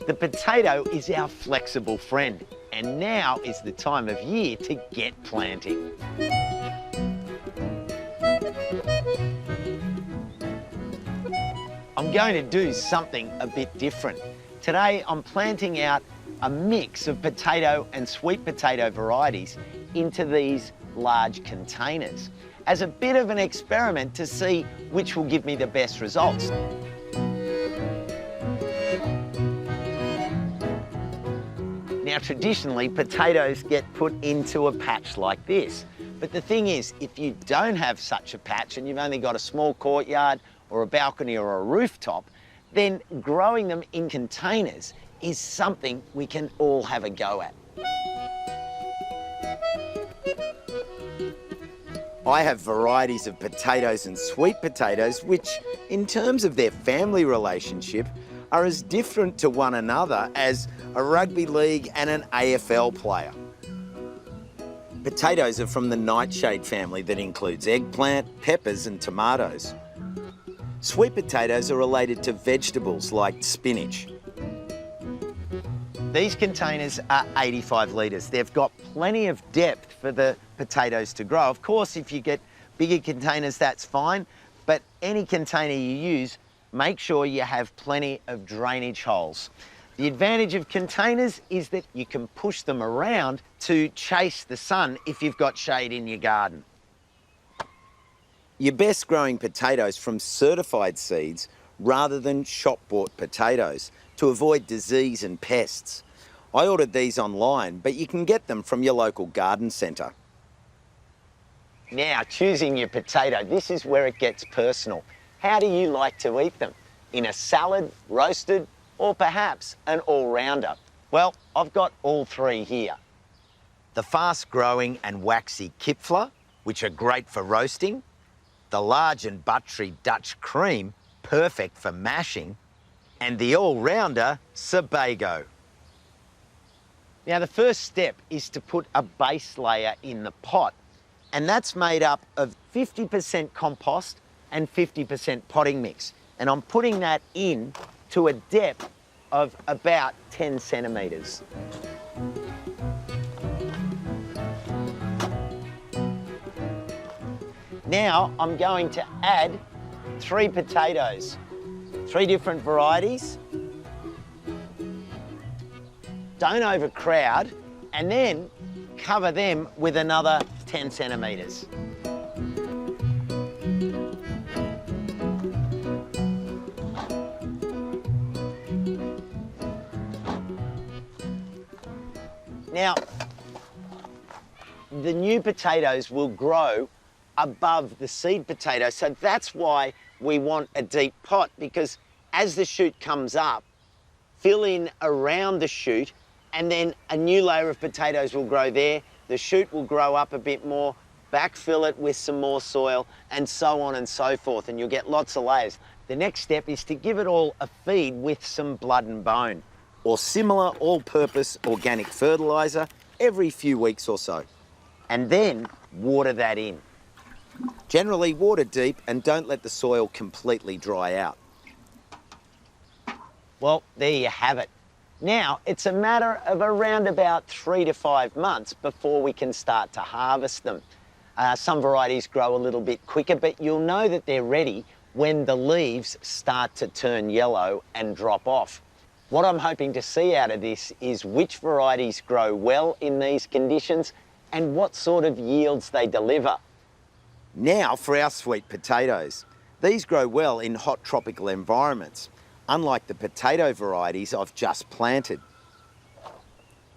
The potato is our flexible friend, and now is the time of year to get planting. I'm going to do something a bit different. Today I'm planting out a mix of potato and sweet potato varieties into these large containers as a bit of an experiment to see which will give me the best results. Now, traditionally, potatoes get put into a patch like this. But the thing is, if you don't have such a patch and you've only got a small courtyard or a balcony or a rooftop, then growing them in containers is something we can all have a go at. I have varieties of potatoes and sweet potatoes which, in terms of their family relationship, are as different to one another as a rugby league and an AFL player. Potatoes are from the nightshade family that includes eggplant, peppers and tomatoes. Sweet potatoes are related to vegetables like spinach. These containers are 85 litres. They've got plenty of depth for the potatoes to grow. Of course, if you get bigger containers, that's fine, but any container you use, make sure you have plenty of drainage holes. The advantage of containers is that you can push them around to chase the sun if you've got shade in your garden. You're best growing potatoes from certified seeds rather than shop-bought potatoes to avoid disease and pests. I ordered these online, but you can get them from your local garden centre. Now, choosing your potato, this is where it gets personal. How do you like to eat them? In a salad, roasted, or perhaps an all-rounder? Well, I've got all three here. The fast-growing and waxy Kipfler, which are great for roasting. The large and buttery Dutch cream, perfect for mashing. And the all-rounder Sebago. Now, the first step is to put a base layer in the pot, and that's made up of 50% compost and 50% potting mix. And I'm putting that in to a depth of about 10 centimetres. Now I'm going to add 3 potatoes, 3 different varieties. Don't overcrowd, and then cover them with another 10 centimetres. Now, the new potatoes will grow above the seed potato, so that's why we want a deep pot, because as the shoot comes up, fill in around the shoot, and then a new layer of potatoes will grow there. The shoot will grow up a bit more, backfill it with some more soil, and so on and so forth, and you'll get lots of layers. The next step is to give it all a feed with some blood and bone, or similar all-purpose organic fertiliser every few weeks or so. And then water that in. Generally water deep and don't let the soil completely dry out. Well, there you have it. Now, it's a matter of around about 3 to 5 months before we can start to harvest them. Some varieties grow a little bit quicker, but you'll know that they're ready when the leaves start to turn yellow and drop off. What I'm hoping to see out of this is which varieties grow well in these conditions and what sort of yields they deliver. Now for our sweet potatoes. These grow well in hot tropical environments, unlike the potato varieties I've just planted.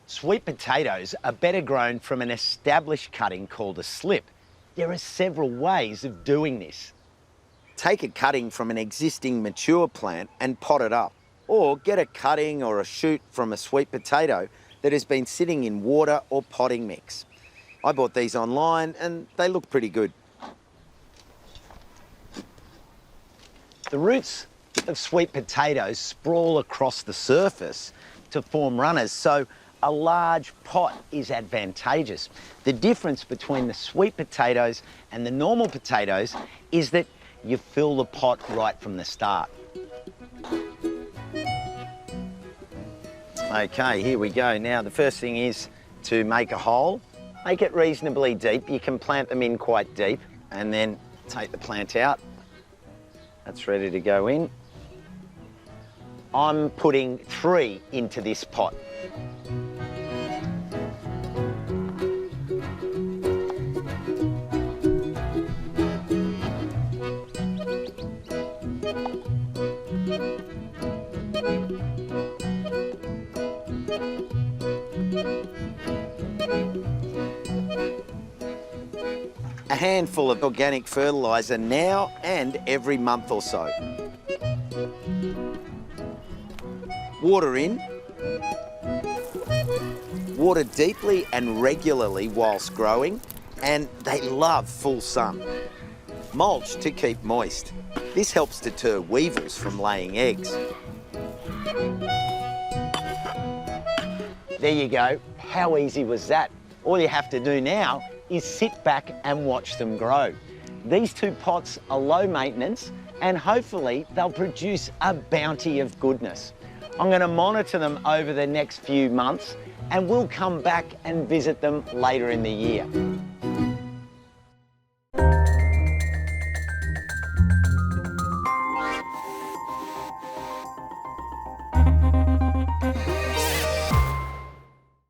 Sweet potatoes are better grown from an established cutting called a slip. There are several ways of doing this. Take a cutting from an existing mature plant and pot it up, or get a cutting or a shoot from a sweet potato that has been sitting in water or potting mix. I bought these online and they look pretty good. The roots of sweet potatoes sprawl across the surface to form runners, so a large pot is advantageous. The difference between the sweet potatoes and the normal potatoes is that you fill the pot right from the start. Okay, here we go. Now, the first thing is to make a hole. Make it reasonably deep. You can plant them in quite deep and then take the plant out. That's ready to go in. I'm putting 3 into this pot. A handful of organic fertiliser now and every month or so. Water in. Water deeply and regularly whilst growing, and they love full sun. Mulch to keep moist. This helps deter weevils from laying eggs. There you go. How easy was that? All you have to do now is sit back and watch them grow. These 2 pots are low maintenance and hopefully they'll produce a bounty of goodness. I'm going to monitor them over the next few months and we'll come back and visit them later in the year.